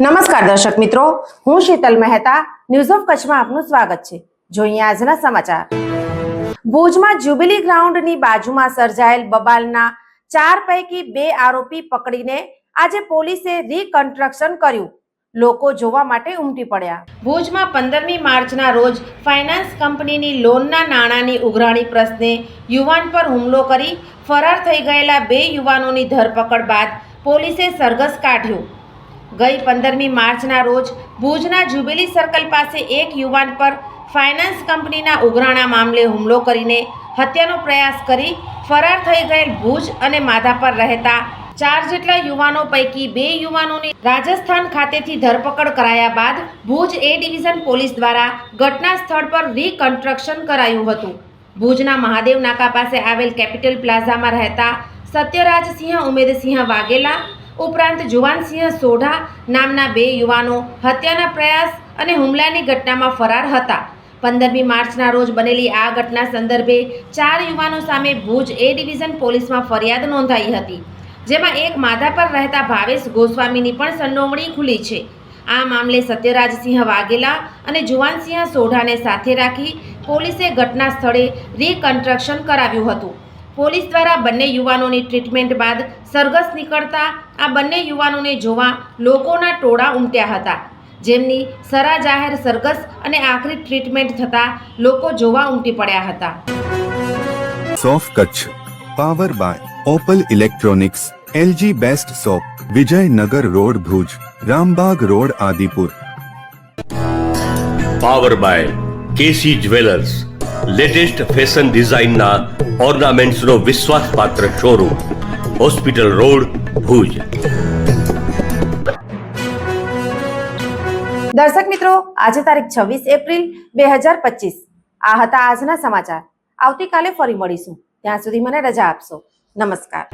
નમસ્કાર દર્શક મિત્રો, હું શીતલ મહેતા ન્યૂઝ ઓફ કચ્છમાં આપનું સ્વાગત છે। જોઈએ આજના સમાચાર। ભુજમાં જ્યુબિલી ગ્રાઉન્ડની બાજુમાં સર્જાયેલ બબાલના 4 પૈકી 2 આરોપી પકડીને આજે પોલીસે રીકન્સ્ટ્રક્શન કર્યું। લોકો જોવા માટે ઉમટી પડ્યા। ભુજમાં 15મી માર્ચના રોજ ફાઇનાન્સ કંપનીની લોનના નાણાંની ઉઘરાણી પ્રશ્ને યુવાન પર હુમલો કરી ફરાર થઈ ગયેલા 2 યુવાનોની ધરપકડ બાદ પોલીસે સરઘસ કાઢ્યું। ગઈ 15મી માર્ચના રોજ ભુજના જ્યુબિલી સર્કલ પાસે એક યુવાન પર ફાઇનાન્સ કંપનીના ઉઘરાણા મામલે હુમલો કરીને હત્યાનો પ્રયાસ કરી ફરાર થઈ ગયેલ ભુજ અને માધાપર રહેતા 4 જેટલા યુવાનો પૈકી 2 યુવાનોની રાજસ્થાન ખાતેથી ધરપકડ કરાયા બાદ ભુજ એ ડિવિઝન પોલીસ દ્વારા ઘટના સ્થળ પર રીકન્સ્ટ્રક્શન કરાયું હતું। ભુજના મહાદેવ નાકા પાસે આવેલ કેપિટલ પ્લાઝામાં રહેતા સત્યરાજસિંહ ઉમેદસિંહ વાઘેલા ઉપરાંત જુવાનસિંહ સોઢા નામના 2 યુવાનો હત્યાના પ્રયાસ અને હુમલાની ઘટનામાં ફરાર હતા। 15મી માર્ચના રોજ બનેલી આ ઘટના સંદર્ભે 4 યુવાનો સામે ભુજ એ ડિવિઝન પોલીસમાં ફરિયાદ નોંધાઈ હતી, જેમાં એક માધાપર રહેતા ભાવેશ ગોસ્વામીની પણ સંડોવણી ખુલી છે। આ મામલે સત્યરાજસિંહ વાઘેલા અને જુવાનસિંહ સોઢાને સાથે રાખી પોલીસે ઘટના સ્થળે રીકન્સ્ટ્રક્શન કરાવ્યું હતું। પોલીસ દ્વારા બંને યુવાનોની ટ્રીટમેન્ટ બાદ સરઘસ નીકળતા આ બંને યુવાનોને જોવા લોકોના ટોળા ઉમટ્યા હતા, જેમની સરા જાહેર સરઘસ અને આખરી ટ્રીટમેન્ટ થતા લોકો જોવા ઉમટી પડ્યા હતા। સોફ Kutch power by Opal electronics, LG best shop, Vijaynagar road Bhuj, Rambag road Adipur. Power by KC jewellers, latest fashion ડિઝાઇનના ઓર્નામેન્ટ્સનો વિશ્વાસપાત્ર શોરૂમ, હોસ્પિટલ રોડ ભુજ। દર્શક મિત્રો, આજે તારીખ 26 એપ્રિલ 2025 આ હતા આજના સમાચાર। આવતીકાલે ફરી મળીશું, ત્યાં સુધી મને રજા આપશો। નમસ્કાર।